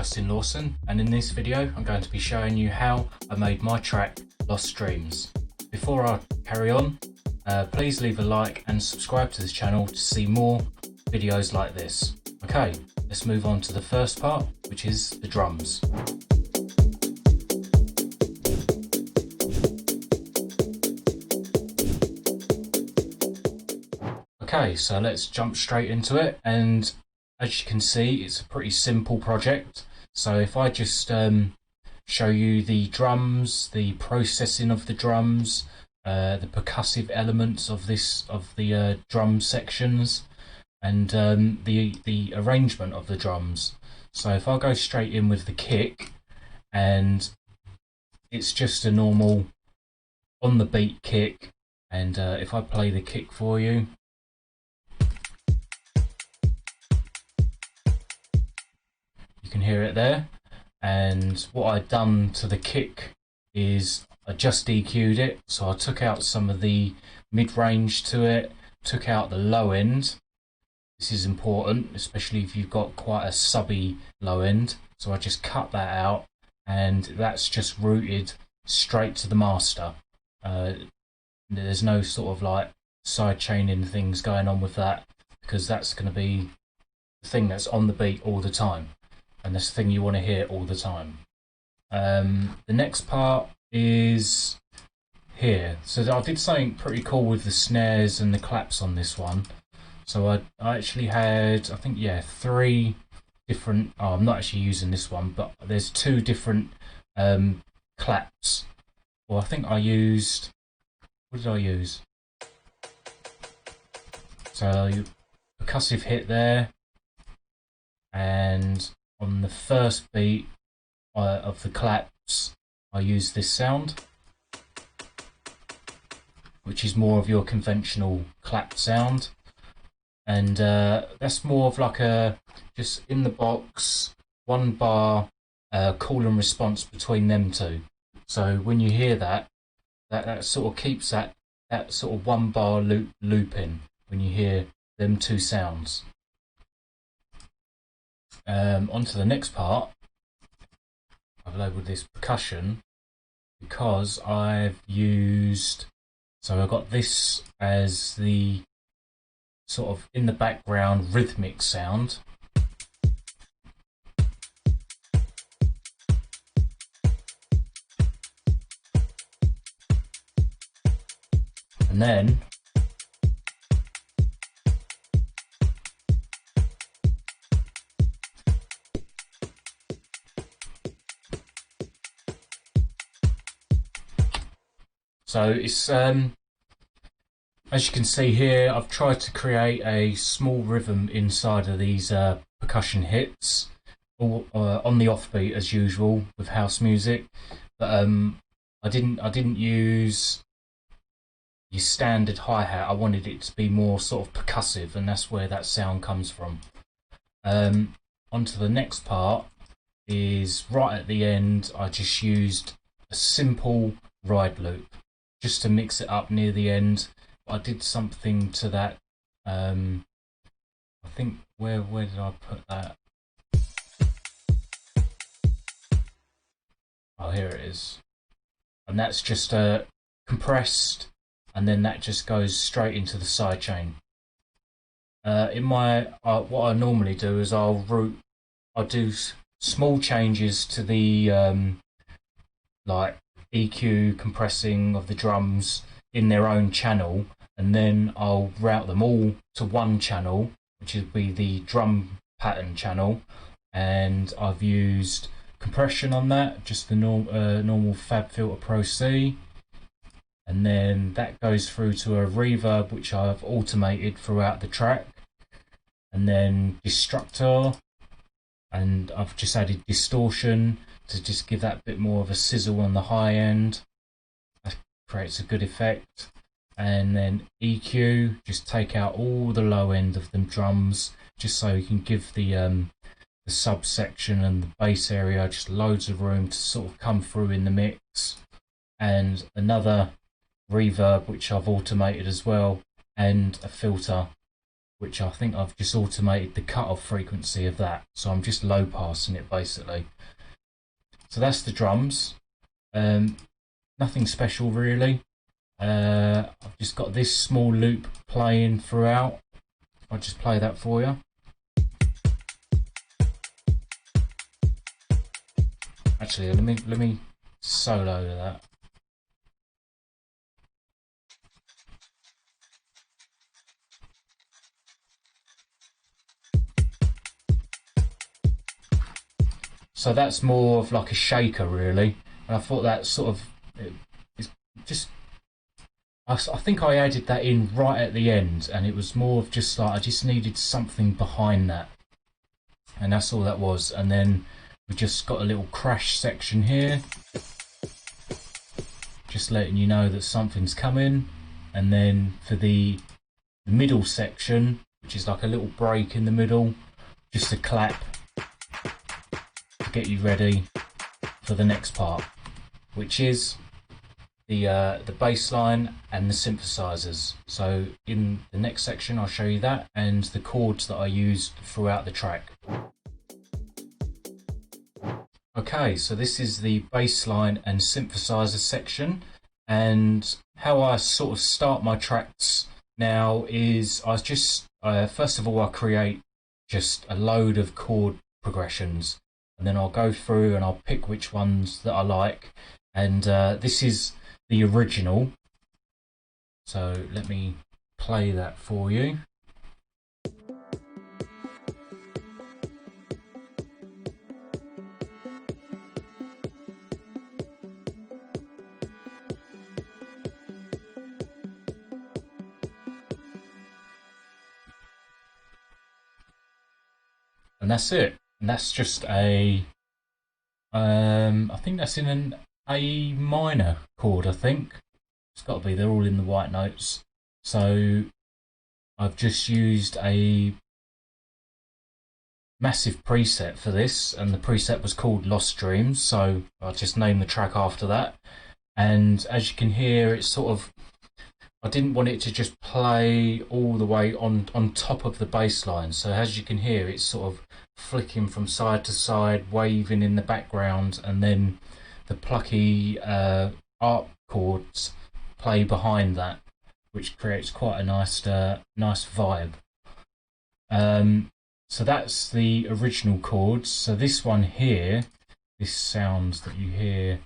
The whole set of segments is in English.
Lawson, and in this video I'm going to be showing you how I made my track Lost Dreams. Before I carry on, please leave a like and subscribe to this channel to see more videos like this. Okay, let's move on to the first part, which is the drums. Okay, so let's jump straight into it, and as you can see, it's a pretty simple project. So if I just show you the drums, the processing of the drums, the percussive elements of the drum sections, and the arrangement of the drums. So if I go straight in with the kick, and it's just a normal on the beat kick, and if I play the kick for you, you can hear it there. And what I've done to the kick is I just EQ'd it, so I took out some of the mid-range to it, took out the low end. This is important, especially if you've got quite a subby low end, so I just cut that out, and that's just routed straight to the master. There's no sort of like side chaining things going on with that, because that's going to be the thing that's on the beat all the time, and that's the thing you want to hear all the time. The next part is here. So I did something pretty cool with the snares and the claps on this one. So I actually had, I think, yeah, 3 different, I'm not actually using this one, but there's 2 different claps. Well, I think I used, what did I use? So percussive hit there, and on the first beat of the claps, I use this sound, which is more of your conventional clap sound, and that's more of like a just in the box 1 bar call and response between them 2. So when you hear that sort of keeps that sort of 1 bar looping when you hear them 2 sounds. On to the next part. I've labelled this percussion because I've used, so I've got this as the sort of in the background rhythmic sound. And then so it's as you can see here, I've tried to create a small rhythm inside of these percussion hits, all on the offbeat as usual with house music. But I didn't use your standard hi-hat. I wanted it to be more sort of percussive, and that's where that sound comes from. Onto the next part is right at the end. I just used a simple ride loop just to mix it up near the end. I did something to that. I think where did I put that? Oh, here it is. And that's just compressed, and then that just goes straight into the sidechain. In my what I normally do is I'll do small changes to the like EQ compressing of the drums in their own channel, and then I'll route them all to one channel, which would be the drum pattern channel, and I've used compression on that, just the normal FabFilter Pro C, and then that goes through to a reverb which I've automated throughout the track, and then destructor, and I've just added distortion to just give that bit more of a sizzle on the high end. That creates a good effect. And then EQ, just take out all the low end of the drums, just so you can give the subsection and the bass area just loads of room to sort of come through in the mix. And another reverb which I've automated as well, and a filter which I think I've just automated the cutoff frequency of that. So I'm just low passing it basically. So that's the drums. Nothing special really. I've just got this small loop playing throughout. I'll just play that for you. Actually, let me solo that. So that's more of like a shaker really, and I thought that sort of it's just. I think I added that in right at the end, and it was more of just like I just needed something behind that, and that's all that was. And then we just got a little crash section here, just letting you know that something's coming. And then for the middle section, which is like a little break in the middle, just a clap to get you ready for the next part, which is the bass line and the synthesizers. So in the next section I'll show you that and the chords that I used throughout the track. Okay, so this is the bass line and synthesizer section, and how I sort of start my tracks now is I just first of all I create just a load of chord progressions, and then I'll go through and I'll pick which ones that I like, and this is the original, so let me play that for you. And that's it, and that's just a I think that's in an A minor chord. I think it's got to be, they're all in the white notes. So I've just used a massive preset for this, and the preset was called Lost Dreams, so I just named the track after that. And as you can hear, it's sort of, I didn't want it to just play all the way on top of the bass line, so as you can hear, it's sort of flicking from side to side, waving in the background, and then the plucky arp chords play behind that, which creates quite a nice nice vibe. So that's the original chords. So this one here, this sounds that you hear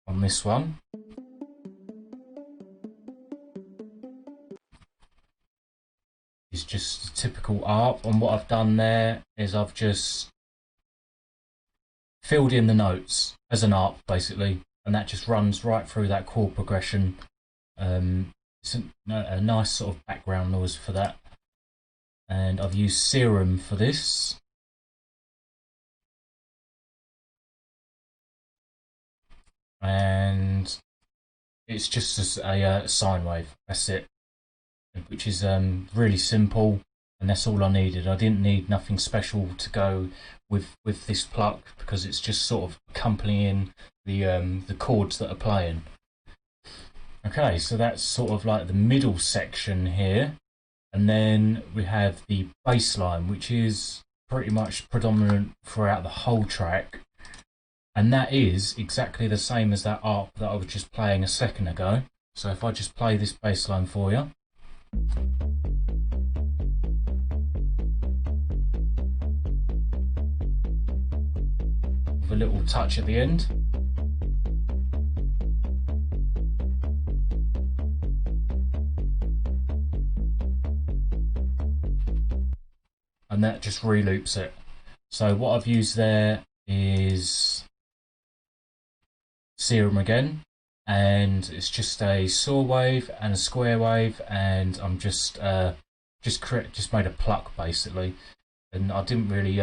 on this one, is just a typical arp, and what I've done there is I've just filled in the notes as an arp basically, and that just runs right through that chord progression. It's a nice sort of background noise for that, and I've used Serum for this. And it's just a sine wave, that's it, which is really simple, and that's all I needed. I didn't need nothing special to go with this pluck, because it's just sort of accompanying the chords that are playing. Okay, so that's sort of like the middle section here, and then we have the bass line, which is pretty much predominant throughout the whole track, and that is exactly the same as that arp that I was just playing a second ago. So if I just play this bass line for you. With a little touch at the end. And that just reloops it. So what I've used there is Serum again, and it's just a saw wave and a square wave, and I'm just made a pluck basically. And I didn't really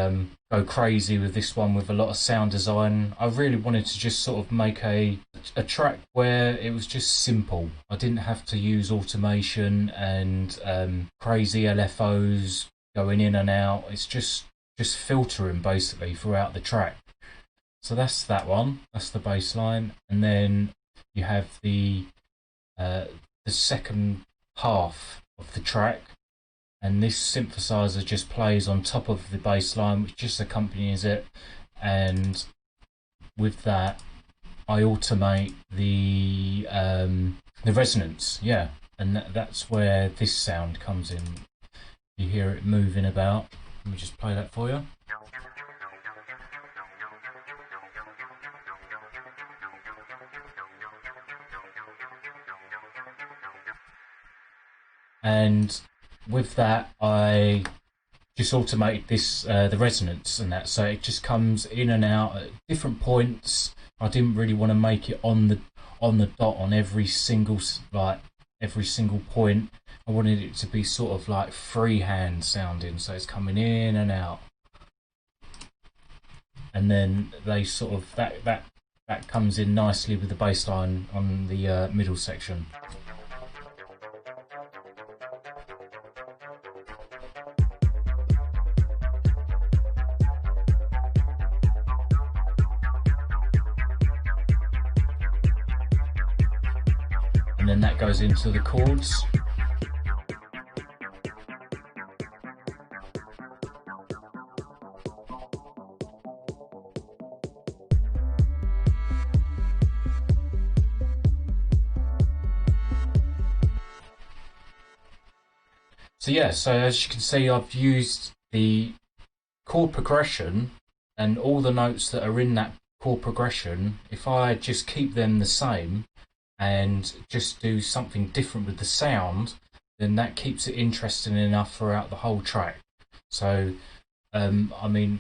go crazy with this one with a lot of sound design. I really wanted to just sort of make a track where it was just simple. I didn't have to use automation and crazy LFOs going in and out. It's just filtering basically throughout the track. So that's that one. That's the bass line, and then you have the second half of the track, and this synthesizer just plays on top of the bass line, which just accompanies it. And with that, I automate the resonance, yeah, and that's where this sound comes in. You hear it moving about. Let me just play that for you. And with that, I just automated this, the resonance and that, so it just comes in and out at different points. I didn't really want to make it on the dot on every single point. I wanted it to be sort of like freehand sounding, so it's coming in and out, and then they sort of that comes in nicely with the bass line on the middle section. And then that goes into the chords. So yeah, so as you can see, I've used the chord progression and all the notes that are in that chord progression. If I just keep them the same and just do something different with the sound, then that keeps it interesting enough throughout the whole track. So I mean,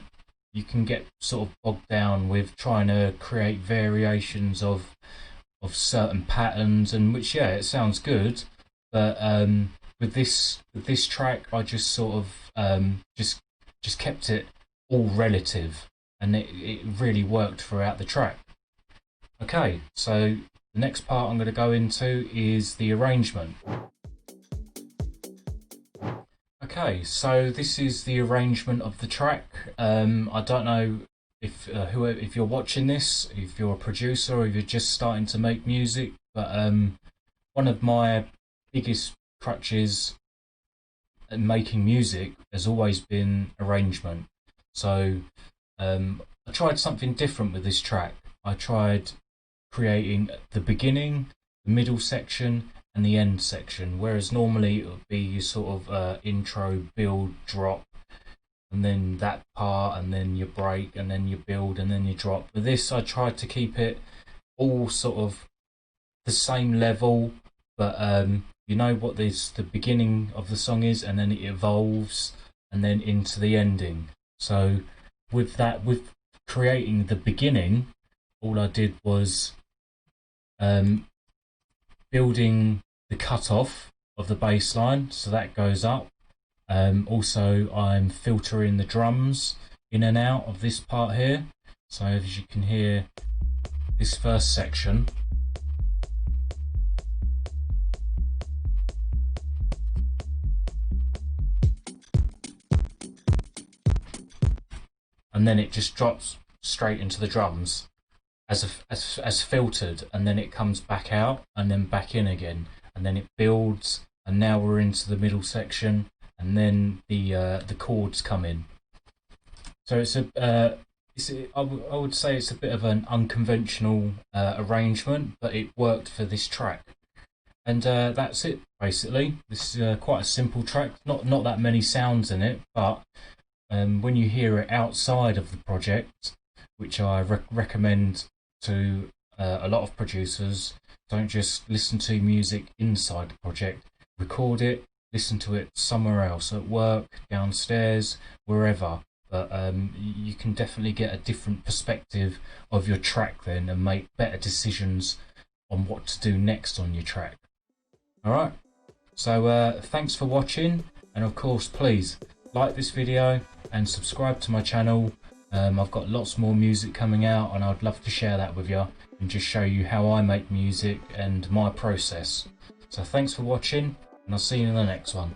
you can get sort of bogged down with trying to create variations of certain patterns, and which, yeah, it sounds good, but with this track, I just sort of just kept it all relative, and it really worked throughout the track. Okay, so the next part I'm going to go into is the arrangement. Okay, so this is the arrangement of the track. I don't know if you're watching this, if you're a producer or if you're just starting to make music, but one of my biggest crutches in making music has always been arrangement. So I tried something different with this track. I tried creating the beginning, the middle section and the end section, whereas normally it would be your sort of intro, build, drop, and then that part, and then your break, and then your build, and then your drop. With this, I tried to keep it all sort of the same level, but you know what the beginning of the song is, and then it evolves and then into the ending. So with that, with creating the beginning, all I did was building the cutoff of the bass line, so that goes up. Also, I'm filtering the drums in and out of this part here. So as you can hear, this first section, and then it just drops straight into the drums as filtered, and then it comes back out and then back in again, and then it builds, and now we're into the middle section, and then the chords come in. So I would say it's a bit of an unconventional arrangement, but it worked for this track. And that's it, basically. This is quite a simple track, not that many sounds in it, but when you hear it outside of the project, which I recommend to a lot of producers, don't just listen to music inside the project. Record it, listen to it somewhere else, at work, downstairs, wherever. But you can definitely get a different perspective of your track then, and make better decisions on what to do next on your track. Alright, so thanks for watching, and of course please like this video and subscribe to my channel. I've got lots more music coming out, and I'd love to share that with you and just show you how I make music and my process. So thanks for watching, and I'll see you in the next one.